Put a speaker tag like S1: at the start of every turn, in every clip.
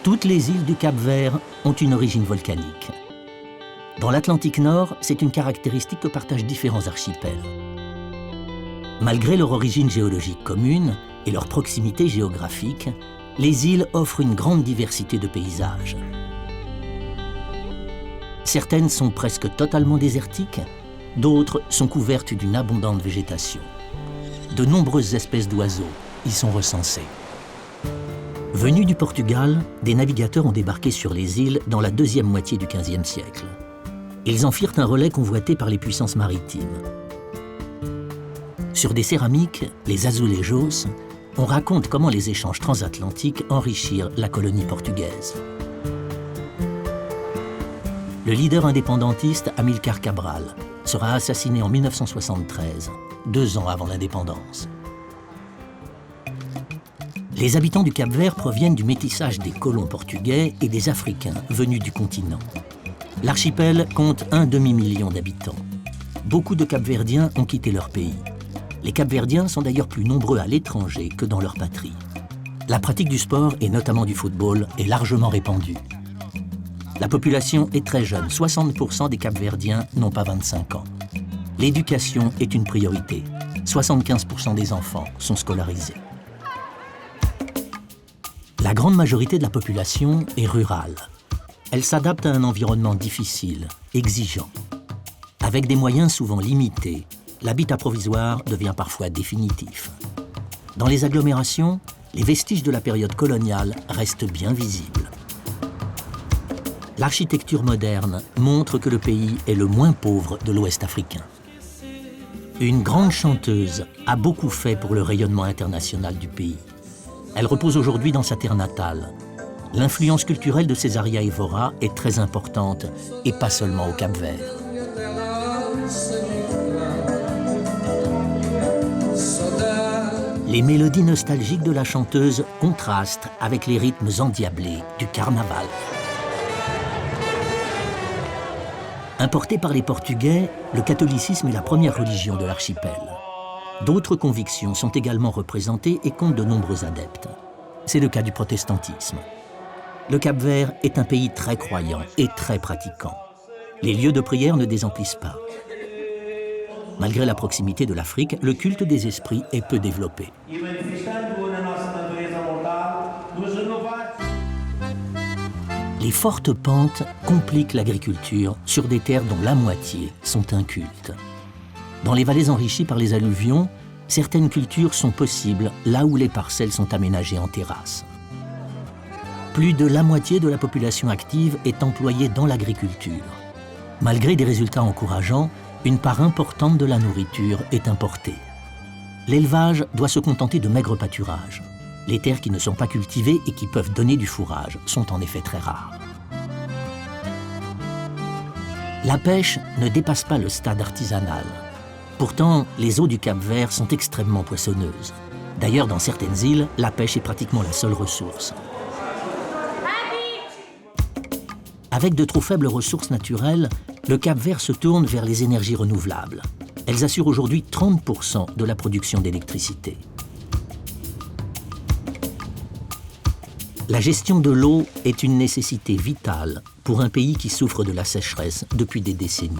S1: Toutes les îles du Cap-Vert ont une origine volcanique. Dans l'Atlantique Nord, c'est une caractéristique que partagent différents archipels. Malgré leur origine géologique commune et leur proximité géographique, les îles offrent une grande diversité de paysages. Certaines sont presque totalement désertiques, d'autres sont couvertes d'une abondante végétation. De nombreuses espèces d'oiseaux y sont recensées. Venus du Portugal, des navigateurs ont débarqué sur les îles dans la deuxième moitié du XVe siècle. Ils en firent un relais convoité par les puissances maritimes. Sur des céramiques, les azulejos, on raconte comment les échanges transatlantiques enrichirent la colonie portugaise. Le leader indépendantiste Amilcar Cabral sera assassiné en 1973, 2 ans avant l'indépendance. Les habitants du Cap-Vert proviennent du métissage des colons portugais et des Africains venus du continent. L'archipel compte un demi-million d'habitants. Beaucoup de Cap-Verdiens ont quitté leur pays. Les Cap-Verdiens sont d'ailleurs plus nombreux à l'étranger que dans leur patrie. La pratique du sport, et notamment du football, est largement répandue. La population est très jeune, 60% des Cap-Verdiens n'ont pas 25 ans. L'éducation est une priorité. 75% des enfants sont scolarisés. La grande majorité de la population est rurale. Elle s'adapte à un environnement difficile, exigeant. Avec des moyens souvent limités, l'habitat provisoire devient parfois définitif. Dans les agglomérations, les vestiges de la période coloniale restent bien visibles. L'architecture moderne montre que le pays est le moins pauvre de l'Ouest africain. Une grande chanteuse a beaucoup fait pour le rayonnement international du pays. Elle repose aujourd'hui dans sa terre natale. L'influence culturelle de Cesaria Evora est très importante, et pas seulement au Cap-Vert. Les mélodies nostalgiques de la chanteuse contrastent avec les rythmes endiablés du carnaval. Importé par les Portugais, le catholicisme est la première religion de l'archipel. D'autres convictions sont également représentées et comptent de nombreux adeptes. C'est le cas du protestantisme. Le Cap-Vert est un pays très croyant et très pratiquant. Les lieux de prière ne désemplissent pas. Malgré la proximité de l'Afrique, le culte des esprits est peu développé. Les fortes pentes compliquent l'agriculture sur des terres dont la moitié sont incultes. Dans les vallées enrichies par les alluvions, certaines cultures sont possibles là où les parcelles sont aménagées en terrasses. Plus de la moitié de la population active est employée dans l'agriculture. Malgré des résultats encourageants, une part importante de la nourriture est importée. L'élevage doit se contenter de maigres pâturages. Les terres qui ne sont pas cultivées et qui peuvent donner du fourrage sont en effet très rares. La pêche ne dépasse pas le stade artisanal. Pourtant, les eaux du Cap-Vert sont extrêmement poissonneuses. D'ailleurs, dans certaines îles, la pêche est pratiquement la seule ressource. Avec de trop faibles ressources naturelles, le Cap-Vert se tourne vers les énergies renouvelables. Elles assurent aujourd'hui 30% de la production d'électricité. La gestion de l'eau est une nécessité vitale pour un pays qui souffre de la sécheresse depuis des décennies.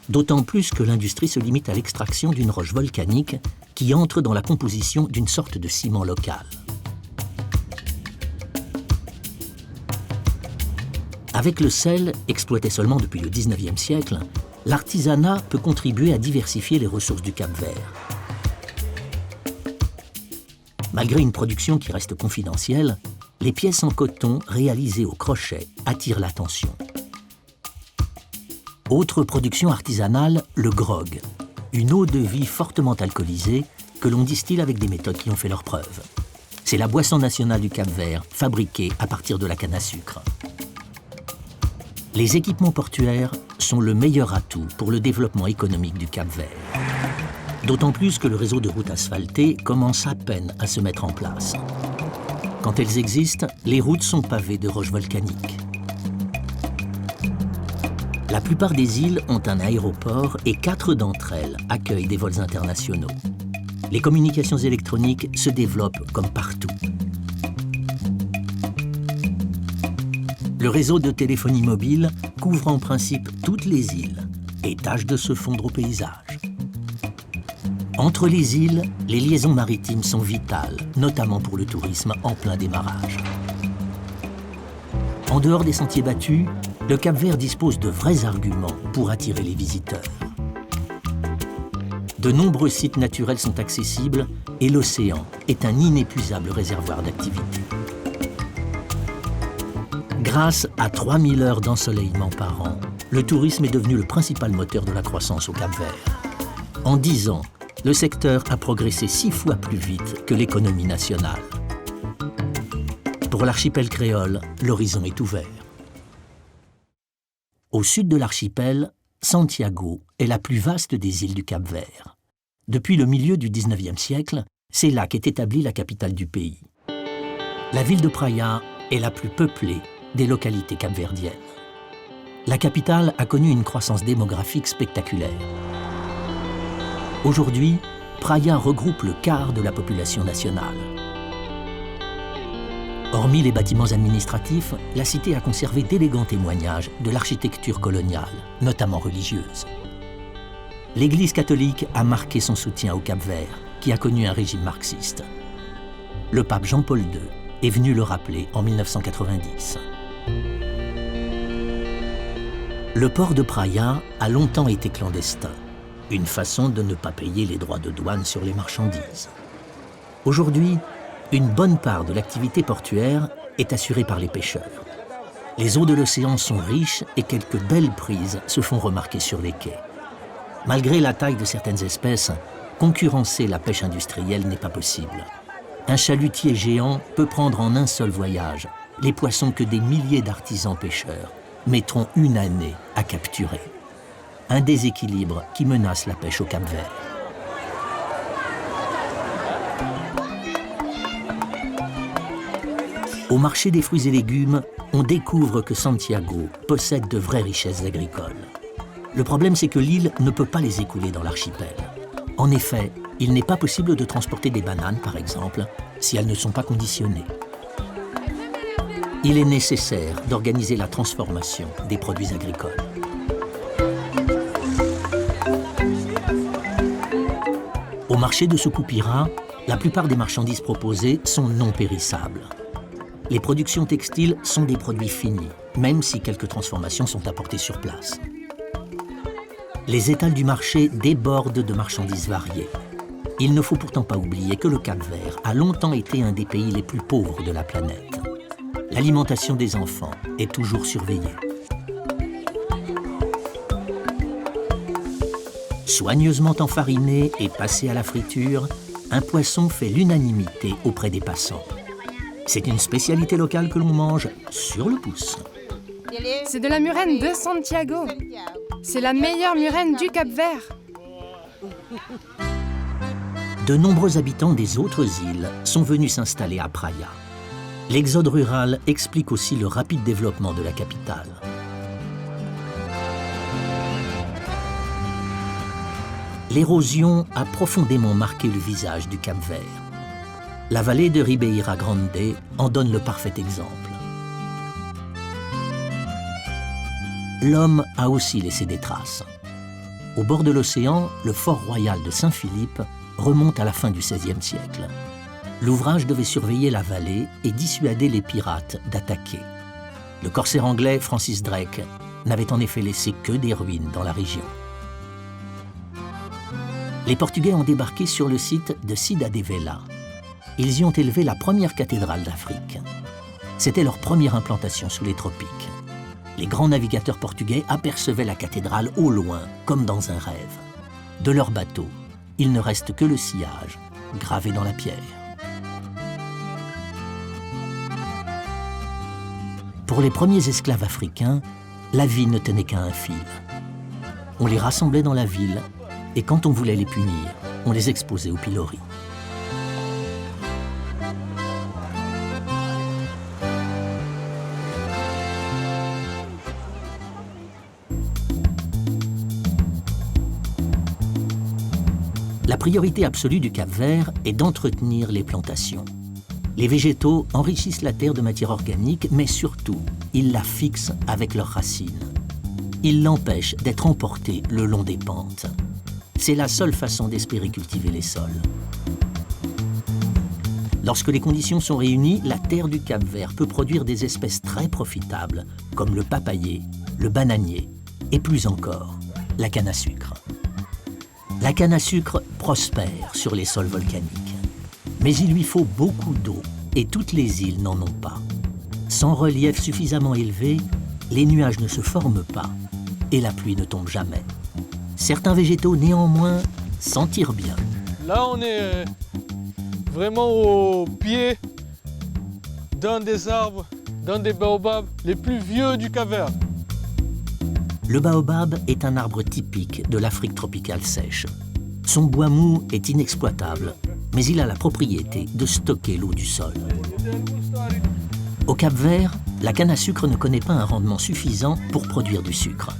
S1: D'autant plus que l'industrie se limite à l'extraction d'une roche volcanique qui entre dans la composition d'une sorte de ciment local. Avec le sel, exploité seulement depuis le XIXe siècle, l'artisanat peut contribuer à diversifier les ressources du Cap-Vert. Malgré une production qui reste confidentielle, les pièces en coton réalisées au crochet attirent l'attention. Autre production artisanale, le grog, une eau de vie fortement alcoolisée que l'on distille avec des méthodes qui ont fait leurs preuves. C'est la boisson nationale du Cap-Vert, fabriquée à partir de la canne à sucre. Les équipements portuaires sont le meilleur atout pour le développement économique du Cap-Vert. D'autant plus que le réseau de routes asphaltées commence à peine à se mettre en place. Quand elles existent, les routes sont pavées de roches volcaniques. La plupart des îles ont un aéroport et 4 d'entre elles accueillent des vols internationaux. Les communications électroniques se développent comme partout. Le réseau de téléphonie mobile couvre en principe toutes les îles et tâche de se fondre au paysage. Entre les îles, les liaisons maritimes sont vitales, notamment pour le tourisme en plein démarrage. En dehors des sentiers battus, le Cap-Vert dispose de vrais arguments pour attirer les visiteurs. De nombreux sites naturels sont accessibles et l'océan est un inépuisable réservoir d'activité. Grâce à 3000 heures d'ensoleillement par an, le tourisme est devenu le principal moteur de la croissance au Cap-Vert. En 10 ans, le secteur a progressé 6 fois plus vite que l'économie nationale. Pour l'archipel créole, l'horizon est ouvert. Au sud de l'archipel, Santiago est la plus vaste des îles du Cap-Vert. Depuis le milieu du XIXe siècle, c'est là qu'est établie la capitale du pays. La ville de Praia est la plus peuplée des localités capverdiennes. La capitale a connu une croissance démographique spectaculaire. Aujourd'hui, Praia regroupe le quart de la population nationale. Hormis les bâtiments administratifs, la cité a conservé d'élégants témoignages de l'architecture coloniale, notamment religieuse. L'Église catholique a marqué son soutien au Cap-Vert, qui a connu un régime marxiste. Le pape Jean-Paul II est venu le rappeler en 1990. Le port de Praia a longtemps été clandestin, une façon de ne pas payer les droits de douane sur les marchandises. Aujourd'hui, une bonne part de l'activité portuaire est assurée par les pêcheurs. Les eaux de l'océan sont riches et quelques belles prises se font remarquer sur les quais. Malgré la taille de certaines espèces, concurrencer la pêche industrielle n'est pas possible. Un chalutier géant peut prendre en un seul voyage les poissons que des milliers d'artisans pêcheurs mettront une année à capturer. Un déséquilibre qui menace la pêche au Cap-Vert. Au marché des fruits et légumes, on découvre que Santiago possède de vraies richesses agricoles. Le problème, c'est que l'île ne peut pas les écouler dans l'archipel. En effet, il n'est pas possible de transporter des bananes, par exemple, si elles ne sont pas conditionnées. Il est nécessaire d'organiser la transformation des produits agricoles. Au marché de Sucupira, la plupart des marchandises proposées sont non périssables. Les productions textiles sont des produits finis, même si quelques transformations sont apportées sur place. Les étals du marché débordent de marchandises variées. Il ne faut pourtant pas oublier que le Cap-Vert a longtemps été un des pays les plus pauvres de la planète. L'alimentation des enfants est toujours surveillée. Soigneusement enfariné et passé à la friture, un poisson fait l'unanimité auprès des passants. C'est une spécialité locale que l'on mange sur le pouce.
S2: C'est de la murène de Santiago. C'est la meilleure murène du Cap-Vert.
S1: De nombreux habitants des autres îles sont venus s'installer à Praia. L'exode rural explique aussi le rapide développement de la capitale. L'érosion a profondément marqué le visage du Cap-Vert. La vallée de Ribeira Grande en donne le parfait exemple. L'homme a aussi laissé des traces. Au bord de l'océan, le fort royal de Saint-Philippe remonte à la fin du XVIe siècle. L'ouvrage devait surveiller la vallée et dissuader les pirates d'attaquer. Le corsaire anglais Francis Drake n'avait en effet laissé que des ruines dans la région. Les Portugais ont débarqué sur le site de Cidade Vela. Ils y ont élevé la première cathédrale d'Afrique. C'était leur première implantation sous les tropiques. Les grands navigateurs portugais apercevaient la cathédrale au loin, comme dans un rêve. De leur bateau, il ne reste que le sillage, gravé dans la pierre. Pour les premiers esclaves africains, la vie ne tenait qu'à un fil. On les rassemblait dans la ville, et quand on voulait les punir, on les exposait au pilori. La priorité absolue du Cap-Vert est d'entretenir les plantations. Les végétaux enrichissent la terre de matière organique, mais surtout, ils la fixent avec leurs racines. Ils l'empêchent d'être emportés le long des pentes. C'est la seule façon d'espérer cultiver les sols. Lorsque les conditions sont réunies, la terre du Cap-Vert peut produire des espèces très profitables, comme le papayer, le bananier et plus encore, la canne à sucre. La canne à sucre prospère sur les sols volcaniques. Mais il lui faut beaucoup d'eau et toutes les îles n'en ont pas. Sans relief suffisamment élevé, les nuages ne se forment pas et la pluie ne tombe jamais. Certains végétaux, néanmoins, s'en tirent bien.
S3: Là, on est vraiment au pied d'un des arbres, d'un des baobabs les plus vieux du Cap-Vert.
S1: Le baobab est un arbre typique de l'Afrique tropicale sèche. Son bois mou est inexploitable, mais il a la propriété de stocker l'eau du sol. Au Cap-Vert, la canne à sucre ne connaît pas un rendement suffisant pour produire du sucre.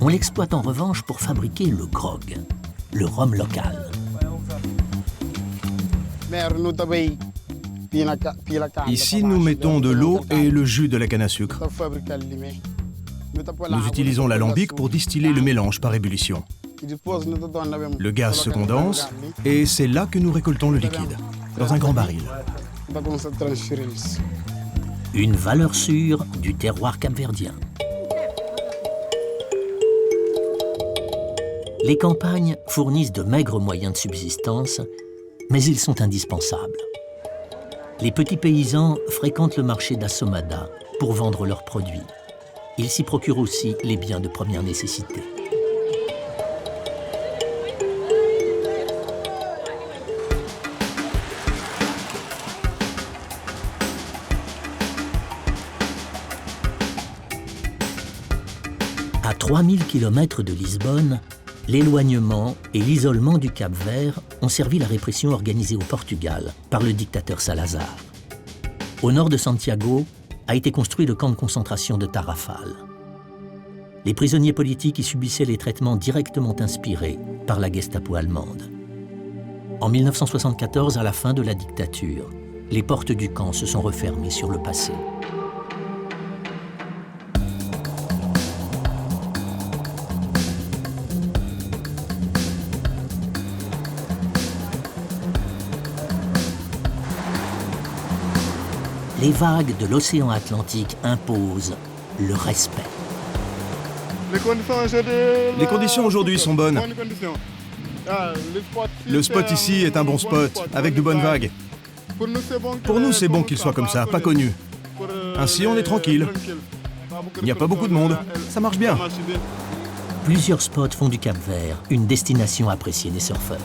S1: On l'exploite en revanche pour fabriquer le grog, le rhum local.
S4: Ici, nous mettons de l'eau et le jus de la canne à sucre. Nous utilisons l'alambic pour distiller le mélange par ébullition. Le gaz se condense et c'est là que nous récoltons le liquide, dans un grand baril.
S1: Une valeur sûre du terroir capverdien. Les campagnes fournissent de maigres moyens de subsistance, mais ils sont indispensables. Les petits paysans fréquentent le marché d'Assomada pour vendre leurs produits. Ils s'y procurent aussi les biens de première nécessité. À 3000 km de Lisbonne, l'éloignement et l'isolement du Cap-Vert ont servi la répression organisée au Portugal par le dictateur Salazar. Au nord de Santiago a été construit le camp de concentration de Tarrafal. Les prisonniers politiques y subissaient les traitements directement inspirés par la Gestapo allemande. En 1974, à la fin de la dictature, les portes du camp se sont refermées sur le passé. Les vagues de l'océan Atlantique imposent le respect.
S4: Les conditions aujourd'hui sont bonnes. Le spot ici est un bon spot, avec de bonnes vagues. Pour nous, c'est bon qu'il soit comme ça, pas connu. Ainsi, on est tranquille. Il n'y a pas beaucoup de monde. Ça marche bien.
S1: Plusieurs spots font du Cap-Vert une destination appréciée des surfeurs.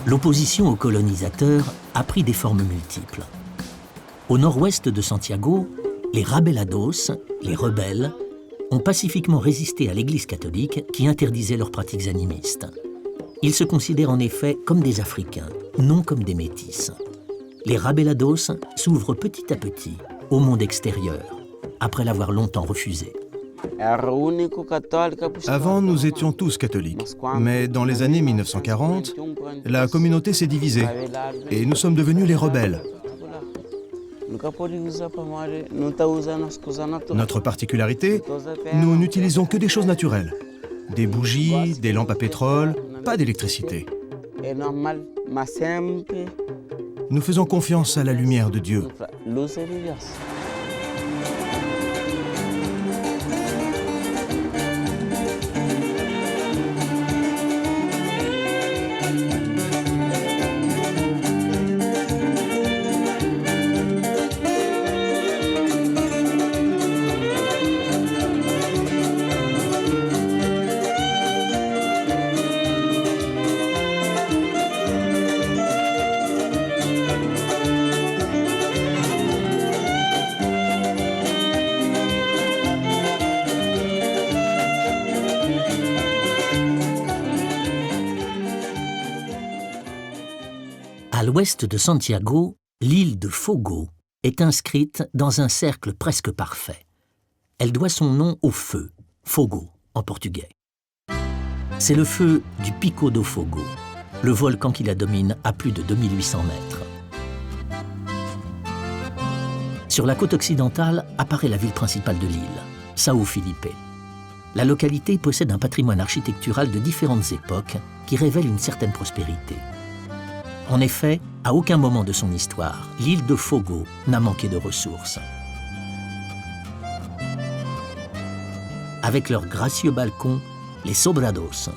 S1: L'opposition aux colonisateurs a pris des formes multiples. Au nord-ouest de Santiago, les rabelados, les rebelles, ont pacifiquement résisté à l'Église catholique qui interdisait leurs pratiques animistes. Ils se considèrent en effet comme des Africains, non comme des métis. Les rabelados s'ouvrent petit à petit au monde extérieur, après l'avoir longtemps refusé.
S4: Avant, nous étions tous catholiques, mais dans les années 1940, la communauté s'est divisée et nous sommes devenus les rebelles. Notre particularité, nous n'utilisons que des choses naturelles. Des bougies, des lampes à pétrole, pas d'électricité. Nous faisons confiance à la lumière de Dieu.
S1: À l'ouest de Santiago, l'île de Fogo est inscrite dans un cercle presque parfait. Elle doit son nom au feu, fogo en portugais. C'est le feu du Pico do Fogo, le volcan qui la domine à plus de 2800 mètres. Sur la côte occidentale apparaît la ville principale de l'île, São Filipe. La localité possède un patrimoine architectural de différentes époques qui révèle une certaine prospérité. En effet, à aucun moment de son histoire, l'île de Fogo n'a manqué de ressources. Avec leurs gracieux balcons, les sobrados,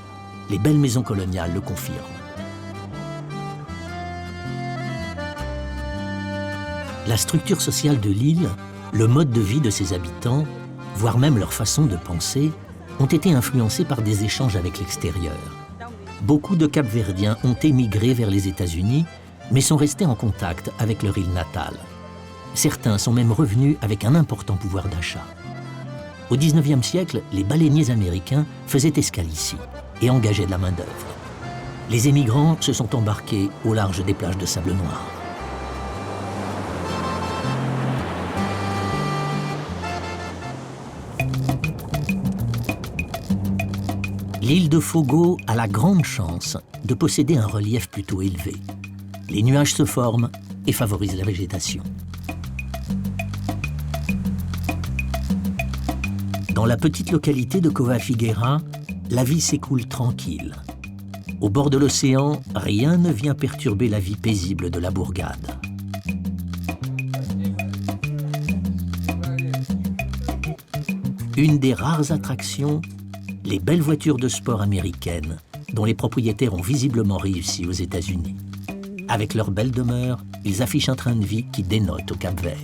S1: les belles maisons coloniales le confirment. La structure sociale de l'île, le mode de vie de ses habitants, voire même leur façon de penser, ont été influencés par des échanges avec l'extérieur. Beaucoup de Cap-Verdiens ont émigré vers les États-Unis, mais sont restés en contact avec leur île natale. Certains sont même revenus avec un important pouvoir d'achat. Au XIXe siècle, les baleiniers américains faisaient escale ici et engageaient de la main-d'œuvre. Les émigrants se sont embarqués au large des plages de sable noir. L'île de Fogo a la grande chance de posséder un relief plutôt élevé. Les nuages se forment et favorisent la végétation. Dans la petite localité de Cova Figueira, la vie s'écoule tranquille. Au bord de l'océan, rien ne vient perturber la vie paisible de la bourgade. Une des rares attractions, les belles voitures de sport américaines, dont les propriétaires ont visiblement réussi aux États-Unis. Avec leur belle demeure, ils affichent un train de vie qui dénote au Cap-Vert.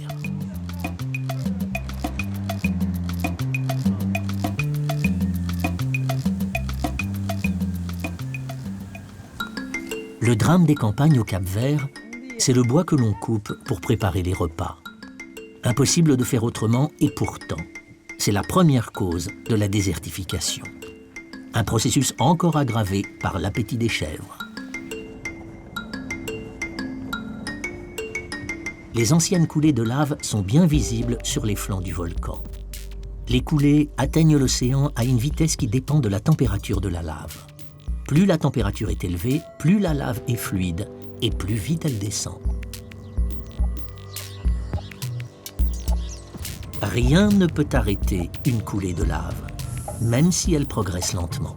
S1: Le drame des campagnes au Cap-Vert, c'est le bois que l'on coupe pour préparer les repas. Impossible de faire autrement et pourtant, c'est la première cause de la désertification. Un processus encore aggravé par l'appétit des chèvres. Les anciennes coulées de lave sont bien visibles sur les flancs du volcan. Les coulées atteignent l'océan à une vitesse qui dépend de la température de la lave. Plus la température est élevée, plus la lave est fluide et plus vite elle descend. Rien ne peut arrêter une coulée de lave, même si elle progresse lentement.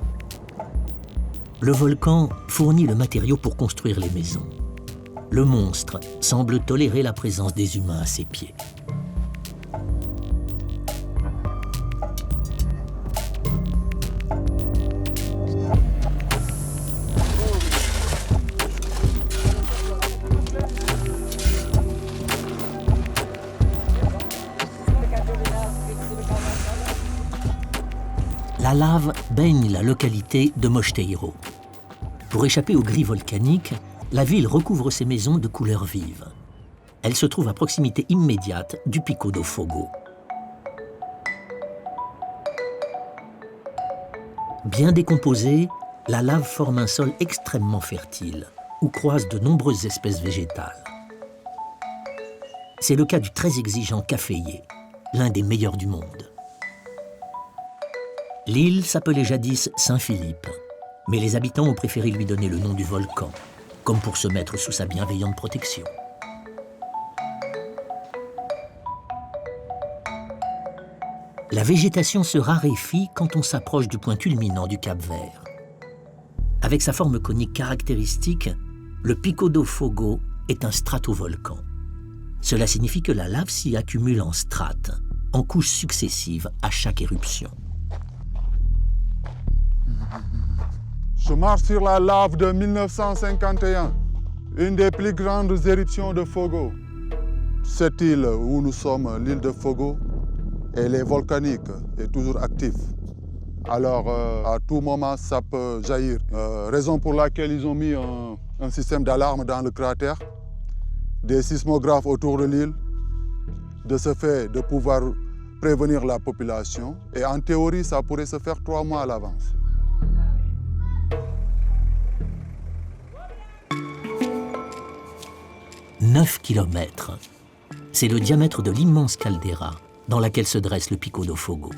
S1: Le volcan fournit le matériau pour construire les maisons. Le monstre semble tolérer la présence des humains à ses pieds. La lave baigne la localité de Mosteiro. Pour échapper au gris volcanique, la ville recouvre ses maisons de couleurs vives. Elle se trouve à proximité immédiate du Pico do Fogo. Bien décomposée, la lave forme un sol extrêmement fertile, où croisent de nombreuses espèces végétales. C'est le cas du très exigeant caféier, l'un des meilleurs du monde. L'île s'appelait jadis Saint-Philippe, mais les habitants ont préféré lui donner le nom du volcan, comme pour se mettre sous sa bienveillante protection. La végétation se raréfie quand on s'approche du point culminant du Cap-Vert. Avec sa forme conique caractéristique, le Pico do Fogo est un stratovolcan. Cela signifie que la lave s'y accumule en strates, en couches successives à chaque éruption.
S5: Je marche sur la lave de 1951, une des plus grandes éruptions de Fogo. Cette île où nous sommes, l'île de Fogo, elle est volcanique et toujours active. Alors, à tout moment, ça peut jaillir. Raison pour laquelle ils ont mis un système d'alarme dans le cratère, des sismographes autour de l'île, de ce fait de pouvoir prévenir la population. Et en théorie, ça pourrait se faire 3 mois à l'avance. «
S1: 9 kilomètres. C'est le diamètre de l'immense caldeira dans laquelle se dresse le Pico do Fogo.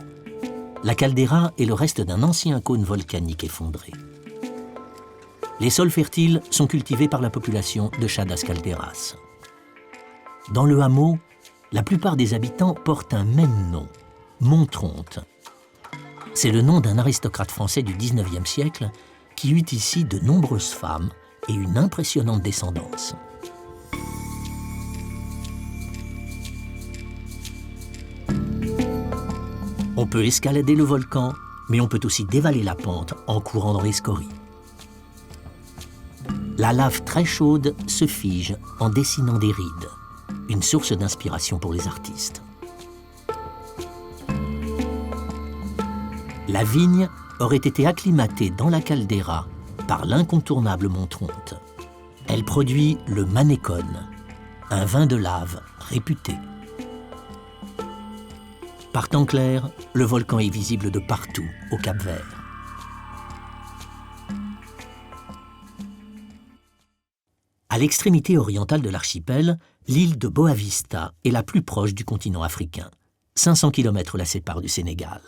S1: La caldeira est le reste d'un ancien cône volcanique effondré. Les sols fertiles sont cultivés par la population de Chadas Calderas. Dans le hameau, la plupart des habitants portent un même nom, Montronte. C'est le nom d'un aristocrate français du XIXe siècle qui eut ici de nombreuses femmes et une impressionnante descendance. On peut escalader le volcan, mais on peut aussi dévaler la pente en courant dans les scories. La lave très chaude se fige en dessinant des rides, une source d'inspiration pour les artistes. La vigne aurait été acclimatée dans la caldeira par l'incontournable Montronte. Elle produit le manécone, un vin de lave réputé. Par temps clair, le volcan est visible de partout au Cap-Vert. À l'extrémité orientale de l'archipel, l'île de Boa Vista est la plus proche du continent africain. 500 km la séparent du Sénégal.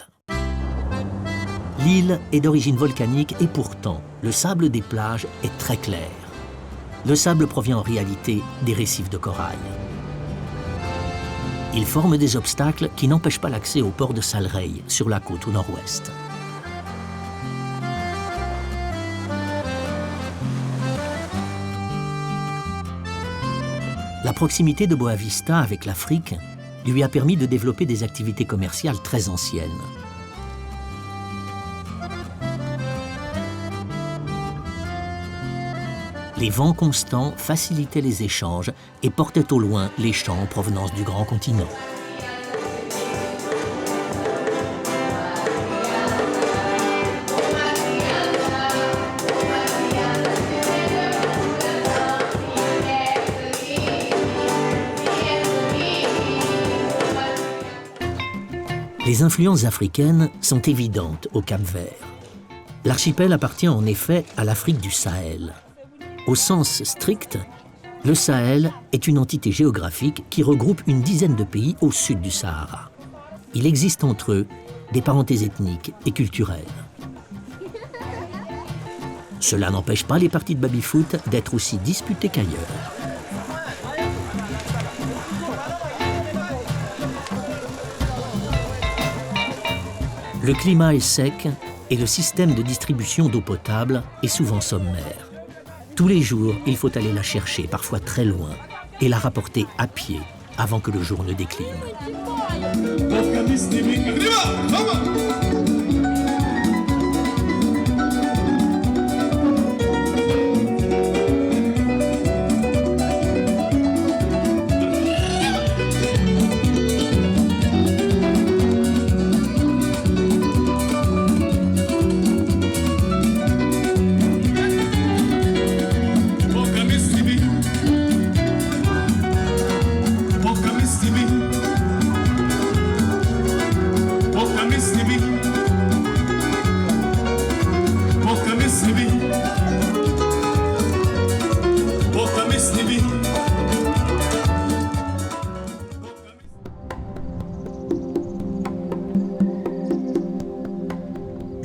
S1: L'île est d'origine volcanique et pourtant, le sable des plages est très clair. Le sable provient en réalité des récifs de corail. Il forme des obstacles qui n'empêchent pas l'accès au port de Salrey, sur la côte au nord-ouest. La proximité de Boa Vista avec l'Afrique lui a permis de développer des activités commerciales très anciennes. Les vents constants facilitaient les échanges et portaient au loin les champs en provenance du grand continent. Les influences africaines sont évidentes au Cap-Vert. L'archipel appartient en effet à l'Afrique du Sahel. Au sens strict, le Sahel est une entité géographique qui regroupe une dizaine de pays au sud du Sahara. Il existe entre eux des parentés ethniques et culturelles. Cela n'empêche pas les parties de baby-foot d'être aussi disputées qu'ailleurs. Le climat est sec et le système de distribution d'eau potable est souvent sommaire. Tous les jours, il faut aller la chercher, parfois très loin, et la rapporter à pied avant que le jour ne décline.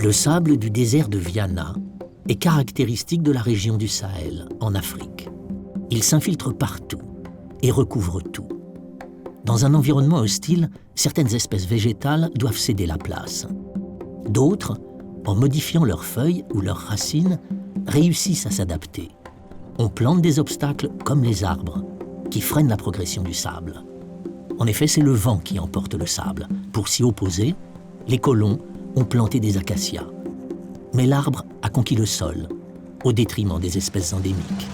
S1: Le sable du désert de Viana est caractéristique de la région du Sahel, en Afrique. Il s'infiltre partout et recouvre tout. Dans un environnement hostile, certaines espèces végétales doivent céder la place. D'autres, en modifiant leurs feuilles ou leurs racines, réussissent à s'adapter. On plante des obstacles comme les arbres, qui freinent la progression du sable. En effet, c'est le vent qui emporte le sable. Pour s'y opposer, les colons ont planté des acacias. Mais l'arbre a conquis le sol, au détriment des espèces endémiques.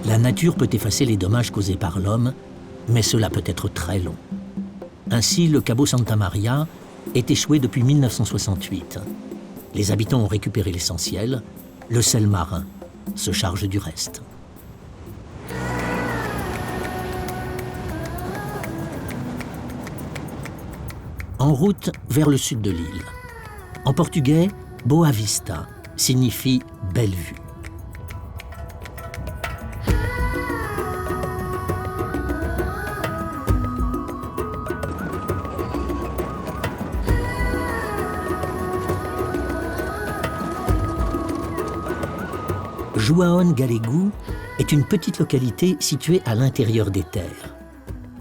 S1: La nature peut effacer les dommages causés par l'homme, mais cela peut être très long. Ainsi, le Cabo Santa Maria est échoué depuis 1968. Les habitants ont récupéré l'essentiel, le sel marin se charge du reste. En route vers le sud de l'île. En portugais, Boa Vista signifie « belle vue ». Juaon Galegu est une petite localité située à l'intérieur des terres.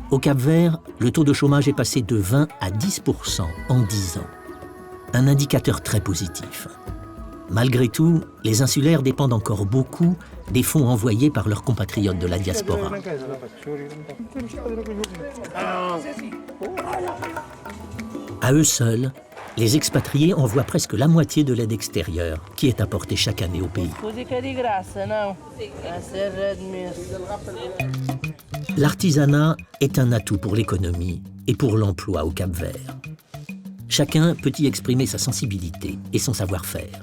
S1: Au Cap-Vert, le taux de chômage est passé de 20 à 10% en 10 ans. Un indicateur très positif. Malgré tout, les insulaires dépendent encore beaucoup des fonds envoyés par leurs compatriotes de la diaspora. À eux seuls, les expatriés envoient presque la moitié de l'aide extérieure qui est apportée chaque année au pays. L'artisanat est un atout pour l'économie et pour l'emploi au Cap-Vert. Chacun peut y exprimer sa sensibilité et son savoir-faire.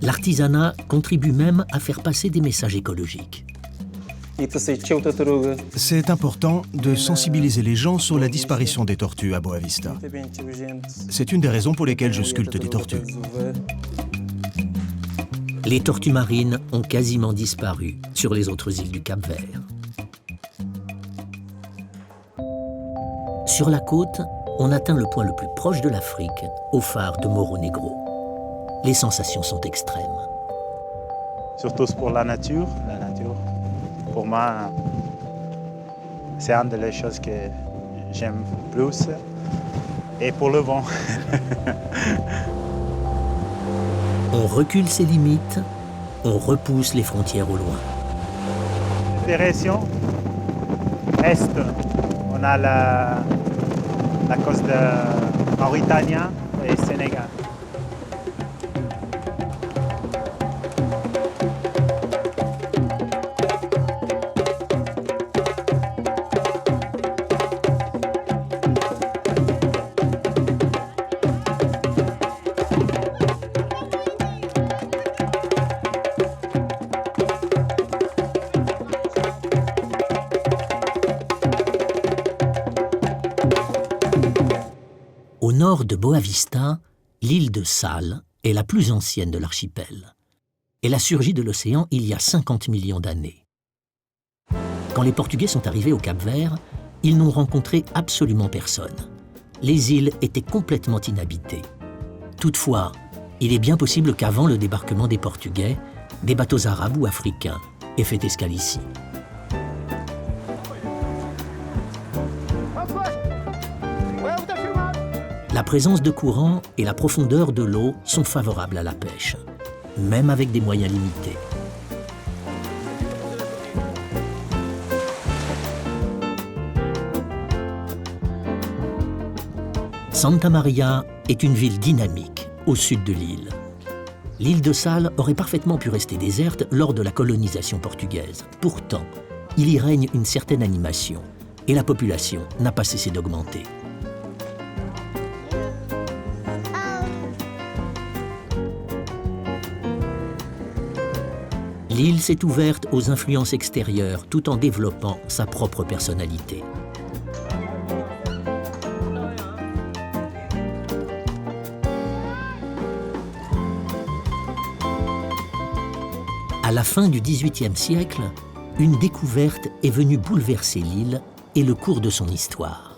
S1: L'artisanat contribue même à faire passer des messages écologiques.
S4: C'est important de sensibiliser les gens sur la disparition des tortues à Boa Vista. C'est une des raisons pour lesquelles je sculpte des tortues.
S1: Les tortues marines ont quasiment disparu sur les autres îles du Cap-Vert. Sur la côte, on atteint le point le plus proche de l'Afrique, au phare de Morro Negro. Les sensations sont extrêmes.
S6: Surtout pour la nature. Pour moi, c'est une des choses que j'aime plus. Et pour le vent.
S1: On recule ses limites, on repousse les frontières au loin.
S6: Direction est, on a la côte de Mauritanie et Sénégal.
S1: Au nord de Boa Vista, l'île de Sal est la plus ancienne de l'archipel. Elle a surgi de l'océan il y a 50 millions d'années. Quand les Portugais sont arrivés au Cap-Vert, ils n'ont rencontré absolument personne. Les îles étaient complètement inhabitées. Toutefois, il est bien possible qu'avant le débarquement des Portugais, des bateaux arabes ou africains aient fait escale ici. La présence de courants et la profondeur de l'eau sont favorables à la pêche, même avec des moyens limités. Santa Maria est une ville dynamique au sud de l'île. L'île de Sal aurait parfaitement pu rester déserte lors de la colonisation portugaise. Pourtant, il y règne une certaine animation et la population n'a pas cessé d'augmenter. L'île s'est ouverte aux influences extérieures tout en développant sa propre personnalité. À la fin du XVIIIe siècle, une découverte est venue bouleverser l'île et le cours de son histoire.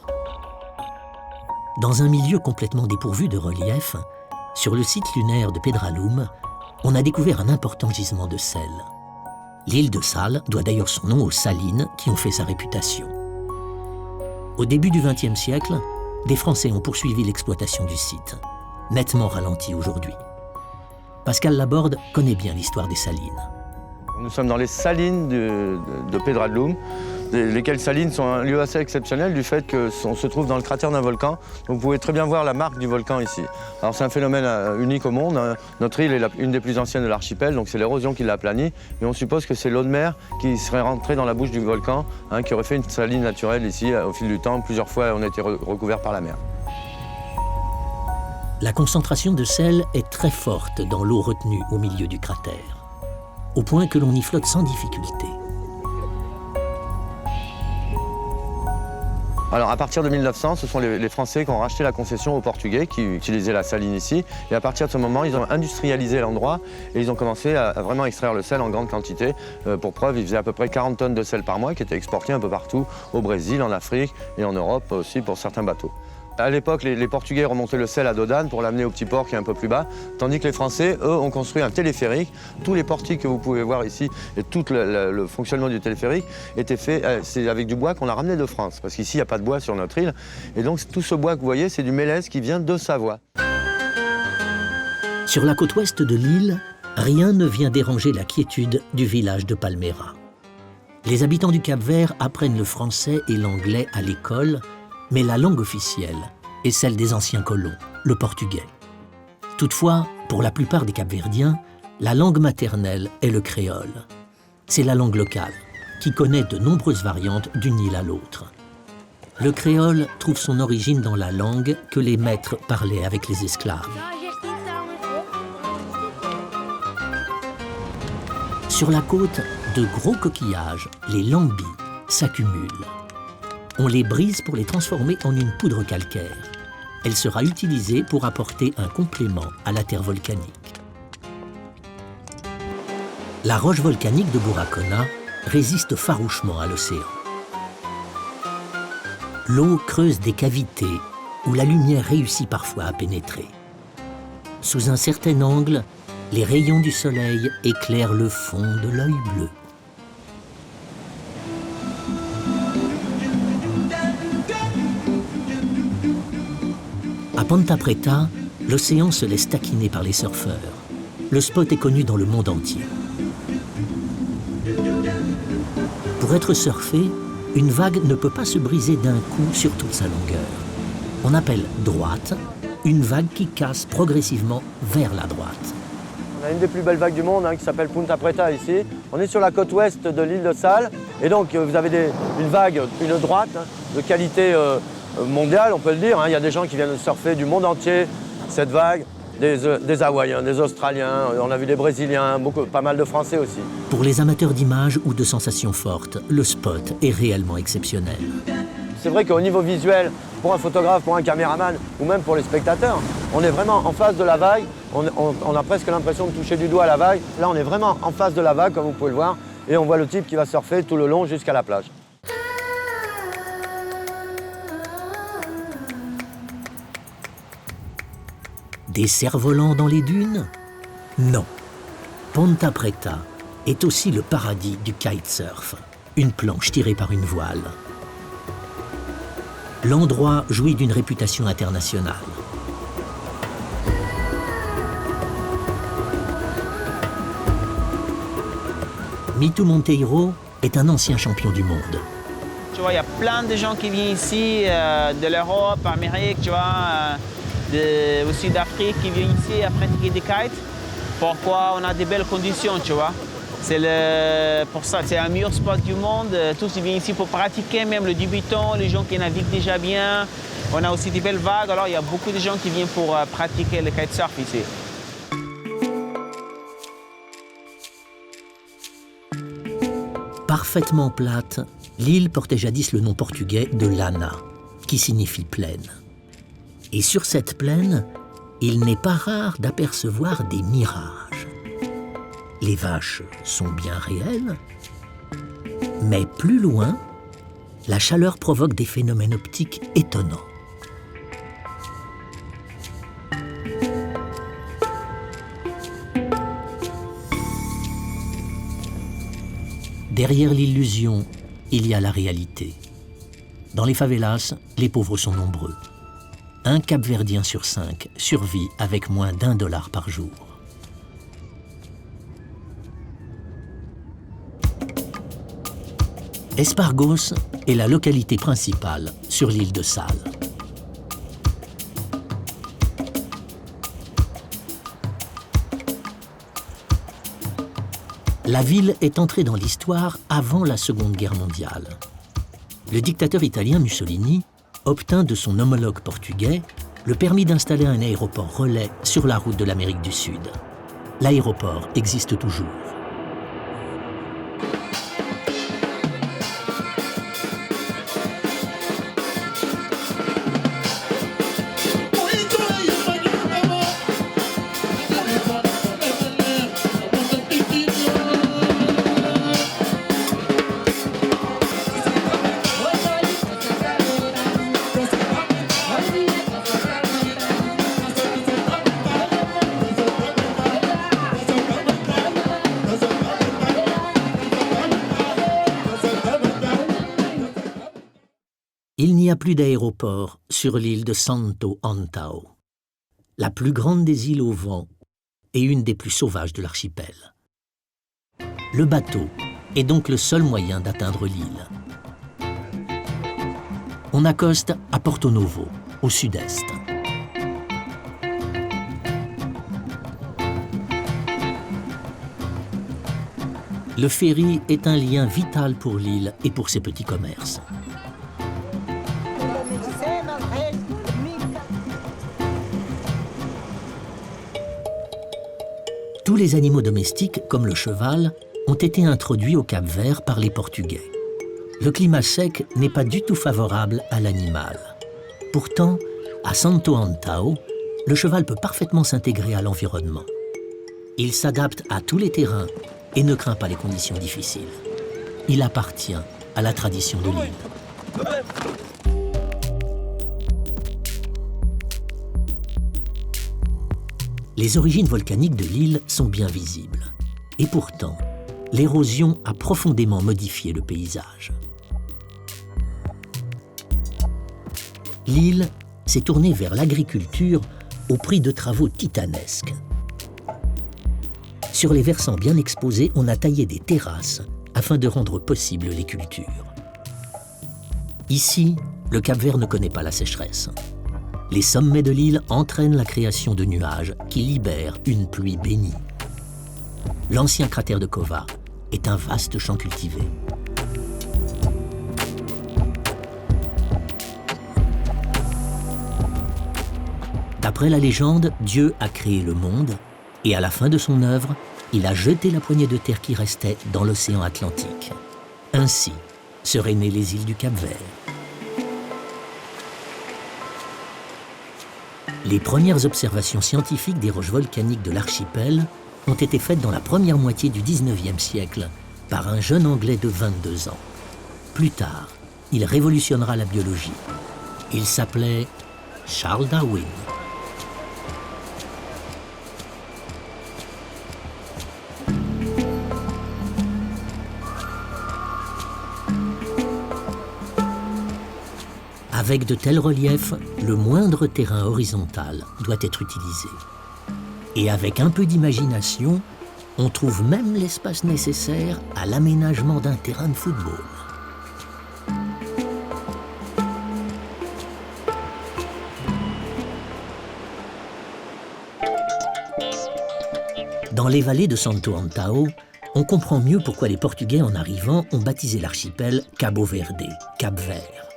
S1: Dans un milieu complètement dépourvu de relief, sur le site lunaire de Pedralum, on a découvert un important gisement de sel. L'île de Sal doit d'ailleurs son nom aux salines qui ont fait sa réputation. Au début du XXe siècle, des Français ont poursuivi l'exploitation du site, nettement ralenti aujourd'hui. Pascal Laborde connaît bien l'histoire des salines.
S7: Nous sommes dans les salines de Pedralum, lesquelles salines sont un lieu assez exceptionnel du fait qu'on se trouve dans le cratère d'un volcan. Donc vous pouvez très bien voir la marque du volcan ici. Alors c'est un phénomène unique au monde. Notre île est une des plus anciennes de l'archipel, donc c'est l'érosion qui l'a aplanie. Et on suppose que c'est l'eau de mer qui serait rentrée dans la bouche du volcan, qui aurait fait une saline naturelle ici au fil du temps. Plusieurs fois on a été recouvert par la mer.
S1: La concentration de sel est très forte dans l'eau retenue au milieu du cratère, au point que l'on y flotte sans difficulté.
S7: Alors à partir de 1900, ce sont les Français qui ont racheté la concession aux Portugais qui utilisaient la saline ici. Et à partir de ce moment, ils ont industrialisé l'endroit et ils ont commencé à vraiment extraire le sel en grande quantité. Pour preuve, ils faisaient à peu près 40 tonnes de sel par mois qui étaient exportées un peu partout, au Brésil, en Afrique et en Europe aussi pour certains bateaux. À l'époque, les Portugais remontaient le sel à dos d'âne pour l'amener au petit port qui est un peu plus bas, tandis que les Français, eux, ont construit un téléphérique. Tous les portiques que vous pouvez voir ici et tout le fonctionnement du téléphérique était fait c'est avec du bois qu'on a ramené de France, parce qu'ici, il n'y a pas de bois sur notre île. Et donc, tout ce bois que vous voyez, c'est du mélèze qui vient de Savoie.
S1: Sur la côte ouest de l'île, rien ne vient déranger la quiétude du village de Palmera. Les habitants du Cap-Vert apprennent le français et l'anglais à l'école, mais la langue officielle est celle des anciens colons, le portugais. Toutefois, pour la plupart des Cap-Verdiens, la langue maternelle est le créole. C'est la langue locale, qui connaît de nombreuses variantes d'une île à l'autre. Le créole trouve son origine dans la langue que les maîtres parlaient avec les esclaves. Sur la côte, de gros coquillages, les lambis, s'accumulent. On les brise pour les transformer en une poudre calcaire. Elle sera utilisée pour apporter un complément à la terre volcanique. La roche volcanique de Buracona résiste farouchement à l'océan. L'eau creuse des cavités où la lumière réussit parfois à pénétrer. Sous un certain angle, les rayons du soleil éclairent le fond de l'œil bleu. À Ponta Preta, l'océan se laisse taquiner par les surfeurs. Le spot est connu dans le monde entier. Pour être surfé, une vague ne peut pas se briser d'un coup sur toute sa longueur. On appelle droite une vague qui casse progressivement vers la droite.
S7: On a une des plus belles vagues du monde qui s'appelle Punta Preta ici. On est sur la côte ouest de l'île de Sal. Et donc vous avez une vague, une droite de qualité mondiale, on peut le dire. Il y a des gens qui viennent surfer du monde entier cette vague. Des Hawaïens, des Australiens, on a vu des Brésiliens, pas mal de Français aussi.
S1: Pour les amateurs d'images ou de sensations fortes, le spot est réellement exceptionnel.
S7: C'est vrai qu'au niveau visuel, pour un photographe, pour un caméraman ou même pour les spectateurs, on est vraiment en face de la vague. On a presque l'impression de toucher du doigt la vague. Là, on est vraiment en face de la vague, comme vous pouvez le voir. Et on voit le type qui va surfer tout le long jusqu'à la plage.
S1: Des cerfs-volants dans les dunes? Non. Ponta Preta est aussi le paradis du kitesurf, une planche tirée par une voile. L'endroit jouit d'une réputation internationale. Mito Monteiro est un ancien champion du monde.
S8: Tu vois, il y a plein de gens qui viennent ici, de l'Europe, Amérique, tu vois, aussi d'Afrique qui viennent ici à pratiquer des kites. Pourquoi on a des belles conditions, tu vois. Pour ça, c'est un meilleur spot du monde. Tous ils viennent ici pour pratiquer, même les débutants, les gens qui naviguent déjà bien. On a aussi des belles vagues, alors il y a beaucoup de gens qui viennent pour pratiquer le kitesurf ici.
S1: Parfaitement plate, l'île portait jadis le nom portugais de Lana, qui signifie plaine. Et sur cette plaine, il n'est pas rare d'apercevoir des mirages. Les vaches sont bien réelles, mais plus loin, la chaleur provoque des phénomènes optiques étonnants. Derrière l'illusion, il y a la réalité. Dans les favelas, les pauvres sont nombreux. Un Cap-Verdien sur 5 survit avec moins d'$1 par jour. Espargos est la localité principale sur l'île de Sal. La ville est entrée dans l'histoire avant la Seconde Guerre mondiale. Le dictateur italien Mussolini obtint de son homologue portugais le permis d'installer un aéroport relais sur la route de l'Amérique du Sud. L'aéroport existe toujours. n'y a plus d'aéroport sur l'île de Santo Antão, la plus grande des îles au vent et une des plus sauvages de l'archipel. Le bateau est donc le seul moyen d'atteindre l'île. On accoste à Porto Novo, au sud-est. Le ferry est un lien vital pour l'île et pour ses petits commerces. Tous les animaux domestiques, comme le cheval, ont été introduits au Cap-Vert par les Portugais. Le climat sec n'est pas du tout favorable à l'animal. Pourtant, à Santo Antão, le cheval peut parfaitement s'intégrer à l'environnement. Il s'adapte à tous les terrains et ne craint pas les conditions difficiles. Il appartient à la tradition de l'île. Les origines volcaniques de l'île sont bien visibles. Et pourtant, l'érosion a profondément modifié le paysage. L'île s'est tournée vers l'agriculture au prix de travaux titanesques. Sur les versants bien exposés, on a taillé des terrasses afin de rendre possibles les cultures. Ici, le Cap-Vert ne connaît pas la sécheresse. Les sommets de l'île entraînent la création de nuages qui libèrent une pluie bénie. L'ancien cratère de Cova est un vaste champ cultivé. D'après la légende, Dieu a créé le monde et à la fin de son œuvre, il a jeté la poignée de terre qui restait dans l'océan Atlantique. Ainsi seraient nées les îles du Cap-Vert. Les premières observations scientifiques des roches volcaniques de l'archipel ont été faites dans la première moitié du XIXe siècle par un jeune Anglais de 22 ans. Plus tard, il révolutionnera la biologie. Il s'appelait Charles Darwin. Avec de tels reliefs, le moindre terrain horizontal doit être utilisé. Et avec un peu d'imagination, on trouve même l'espace nécessaire à l'aménagement d'un terrain de football. Dans les vallées de Santo Antão, on comprend mieux pourquoi les Portugais, en arrivant, ont baptisé l'archipel Cabo Verde, Cap-Vert.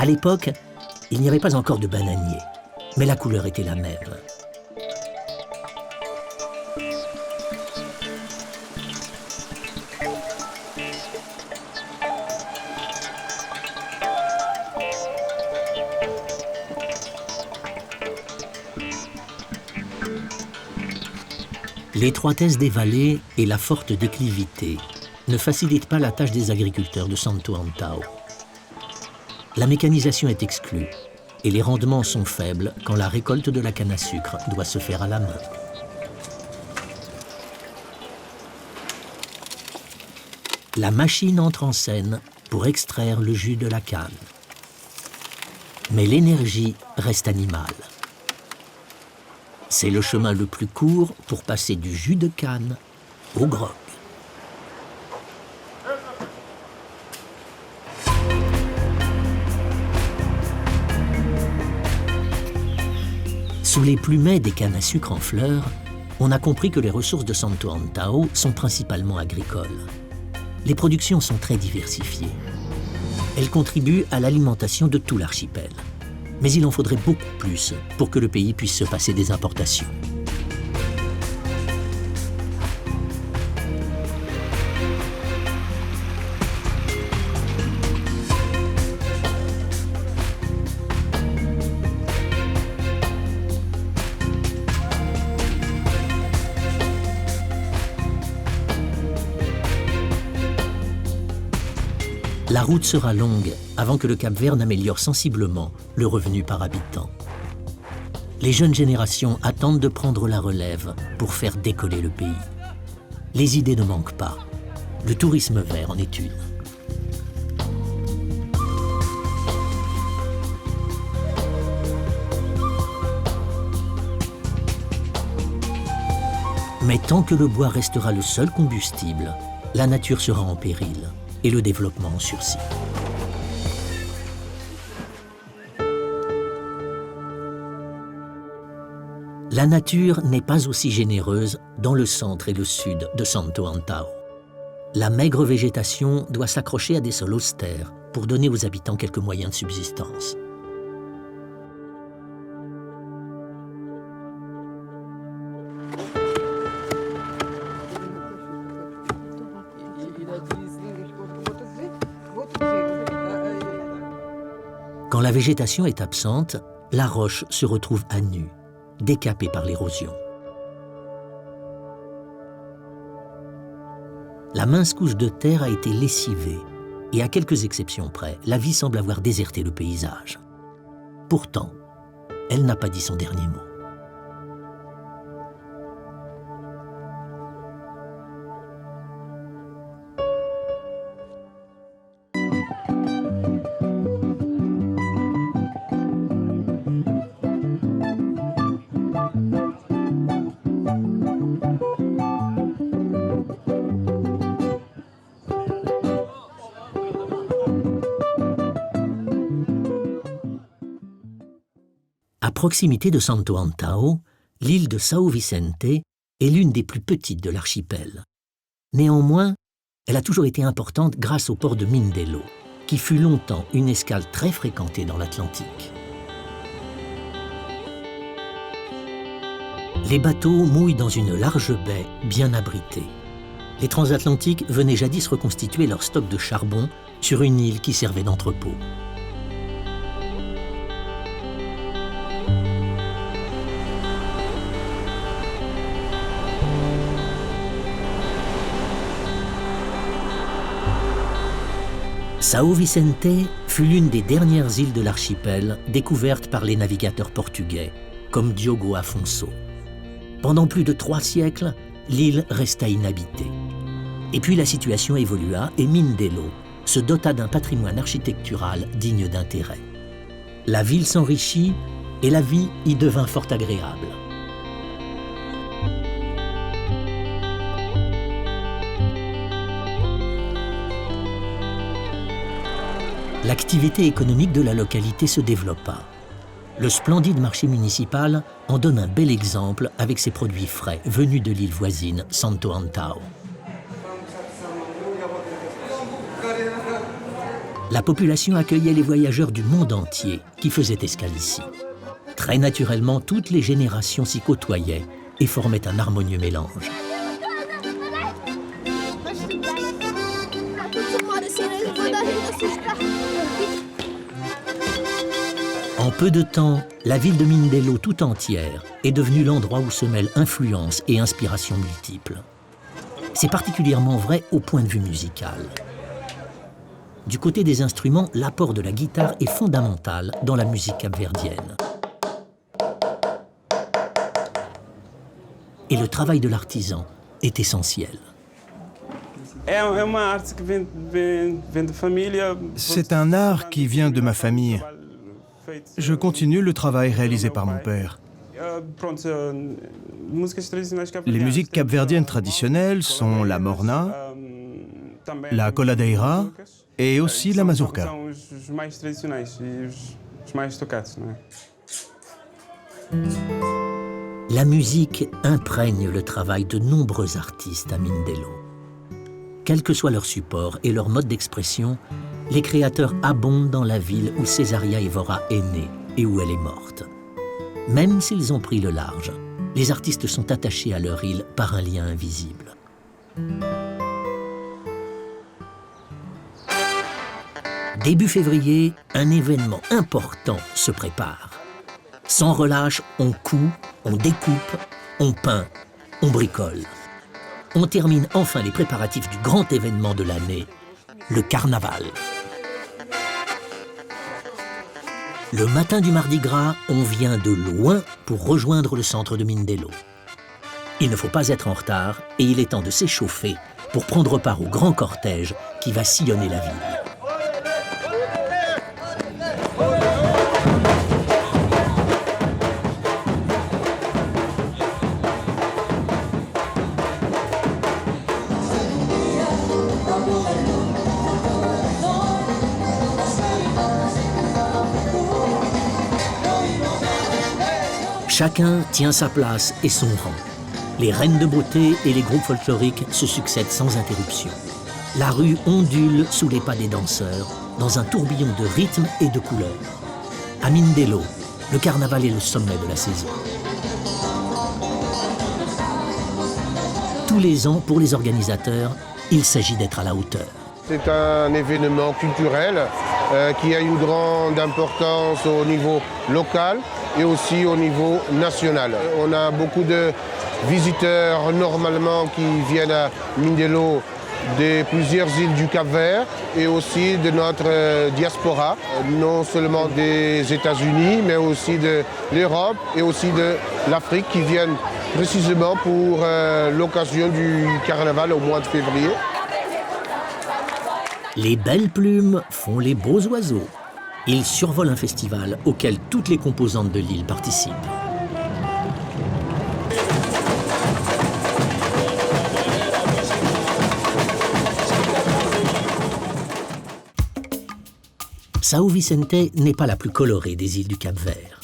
S1: À l'époque, il n'y avait pas encore de bananiers, mais la couleur était la même. L'étroitesse des vallées et la forte déclivité ne facilitent pas la tâche des agriculteurs de Santo Antão. La mécanisation est exclue et les rendements sont faibles quand la récolte de la canne à sucre doit se faire à la main. La machine entre en scène pour extraire le jus de la canne. Mais l'énergie reste animale. C'est le chemin le plus court pour passer du jus de canne au grog. Sous les plumets des cannes à sucre en fleurs, on a compris que les ressources de Santo Antão sont principalement agricoles. Les productions sont très diversifiées. Elles contribuent à l'alimentation de tout l'archipel. Mais il en faudrait beaucoup plus pour que le pays puisse se passer des importations. La route sera longue avant que le Cap-Vert n'améliore sensiblement le revenu par habitant. Les jeunes générations attendent de prendre la relève pour faire décoller le pays. Les idées ne manquent pas. Le tourisme vert en est une. Mais tant que le bois restera le seul combustible, la nature sera en péril et le développement en sursis. La nature n'est pas aussi généreuse dans le centre et le sud de Santo Antão. La maigre végétation doit s'accrocher à des sols austères pour donner aux habitants quelques moyens de subsistance. Quand la végétation est absente, la roche se retrouve à nu, décapée par l'érosion. La mince couche de terre a été lessivée, et à quelques exceptions près, la vie semble avoir déserté le paysage. Pourtant, elle n'a pas dit son dernier mot. À proximité de Santo Antão, l'île de São Vicente est l'une des plus petites de l'archipel. Néanmoins, elle a toujours été importante grâce au port de Mindelo, qui fut longtemps une escale très fréquentée dans l'Atlantique. Les bateaux mouillent dans une large baie bien abritée. Les transatlantiques venaient jadis reconstituer leur stock de charbon sur une île qui servait d'entrepôt. São Vicente fut l'une des dernières îles de l'archipel découvertes par les navigateurs portugais, comme Diogo Afonso. Pendant plus de 3 siècles, l'île resta inhabitée. Et puis la situation évolua et Mindelo se dota d'un patrimoine architectural digne d'intérêt. La ville s'enrichit et la vie y devint fort agréable. L'activité économique de la localité se développa. Le splendide marché municipal en donne un bel exemple avec ses produits frais venus de l'île voisine Santo Antão. La population accueillait les voyageurs du monde entier qui faisaient escale ici. Très naturellement, toutes les générations s'y côtoyaient et formaient un harmonieux mélange. En peu de temps, la ville de Mindelo tout entière est devenue l'endroit où se mêlent influences et inspirations multiples. C'est particulièrement vrai au point de vue musical. Du côté des instruments, l'apport de la guitare est fondamental dans la musique capverdienne. Et le travail de l'artisan est essentiel.
S4: C'est un art qui vient de ma famille. Je continue le travail réalisé par mon père. Les musiques capverdiennes traditionnelles sont la morna, la coladeira et aussi la mazurca.
S1: La musique imprègne le travail de nombreux artistes à Mindelo. Quel que soit leur support et leur mode d'expression, les créateurs abondent dans la ville où Cesaria Évora est née et où elle est morte. Même s'ils ont pris le large, les artistes sont attachés à leur île par un lien invisible. Début février, un événement important se prépare. Sans relâche, on coud, on découpe, on peint, on bricole. On termine enfin les préparatifs du grand événement de l'année, le carnaval. Le matin du Mardi Gras, on vient de loin pour rejoindre le centre de Mindelo. Il ne faut pas être en retard et il est temps de s'échauffer pour prendre part au grand cortège qui va sillonner la ville. Chacun tient sa place et son rang. Les reines de beauté et les groupes folkloriques se succèdent sans interruption. La rue ondule sous les pas des danseurs, dans un tourbillon de rythme et de couleurs. À Mindelo, le carnaval est le sommet de la saison. Tous les ans, pour les organisateurs, il s'agit d'être à la hauteur.
S9: C'est un événement culturel qui a une grande importance au niveau local et aussi au niveau national. On a beaucoup de visiteurs normalement qui viennent à Mindelo de plusieurs îles du Cap-Vert et aussi de notre diaspora, non seulement des États-Unis, mais aussi de l'Europe et aussi de l'Afrique qui viennent précisément pour l'occasion du carnaval au mois de février.
S1: Les belles plumes font les beaux oiseaux. Ils survolent un festival auquel toutes les composantes de l'île participent. São Vicente n'est pas la plus colorée des îles du Cap-Vert.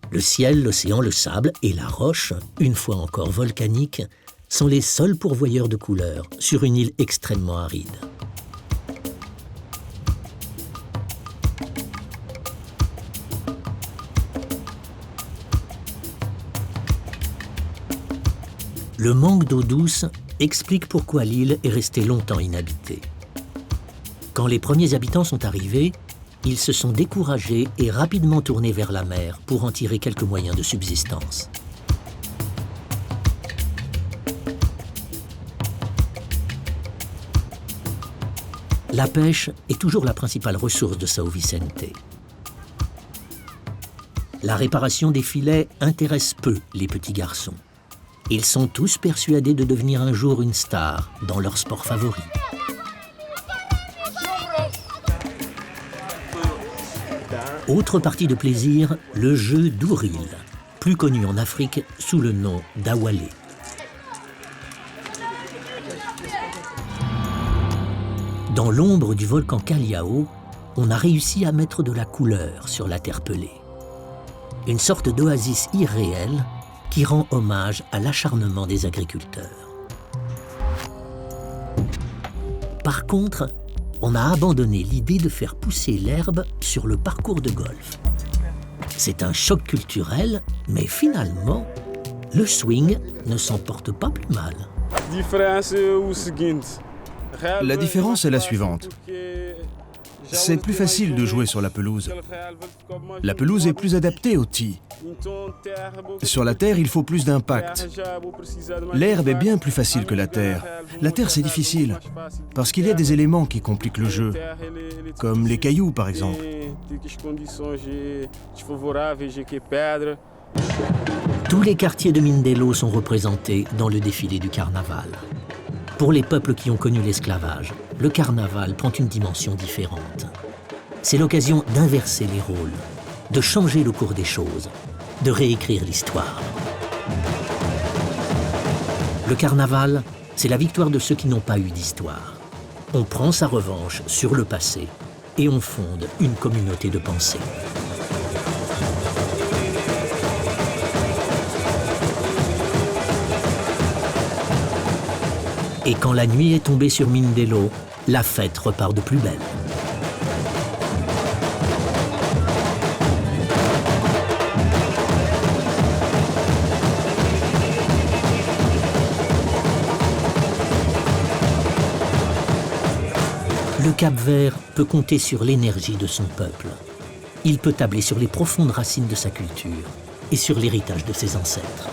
S1: Le ciel, l'océan, le sable et la roche, une fois encore volcanique, sont les seuls pourvoyeurs de couleurs sur une île extrêmement aride. Le manque d'eau douce explique pourquoi l'île est restée longtemps inhabitée. Quand les premiers habitants sont arrivés, ils se sont découragés et rapidement tournés vers la mer pour en tirer quelques moyens de subsistance. La pêche est toujours la principale ressource de São Vicente. La réparation des filets intéresse peu les petits garçons. Ils sont tous persuadés de devenir un jour une star dans leur sport favori. Autre partie de plaisir, le jeu d'Ouril, plus connu en Afrique sous le nom d'Awalé. Dans l'ombre du volcan Callao, on a réussi à mettre de la couleur sur la terre pelée. Une sorte d'oasis irréelle qui rend hommage à l'acharnement des agriculteurs. Par contre, on a abandonné l'idée de faire pousser l'herbe sur le parcours de golf. C'est un choc culturel, mais finalement, le swing ne s'en porte pas plus mal.
S4: La différence est la suivante. C'est plus facile de jouer sur la pelouse. La pelouse est plus adaptée au tee. Sur la terre, il faut plus d'impact. L'herbe est bien plus facile que la terre. La terre, c'est difficile, parce qu'il y a des éléments qui compliquent le jeu, comme les cailloux, par exemple.
S1: Tous les quartiers de Mindelo sont représentés dans le défilé du carnaval. Pour les peuples qui ont connu l'esclavage, le carnaval prend une dimension différente. C'est l'occasion d'inverser les rôles, de changer le cours des choses, de réécrire l'histoire. Le carnaval, c'est la victoire de ceux qui n'ont pas eu d'histoire. On prend sa revanche sur le passé et on fonde une communauté de pensée. Et quand la nuit est tombée sur Mindelo, la fête repart de plus belle. Le Cap-Vert peut compter sur l'énergie de son peuple. Il peut tabler sur les profondes racines de sa culture et sur l'héritage de ses ancêtres.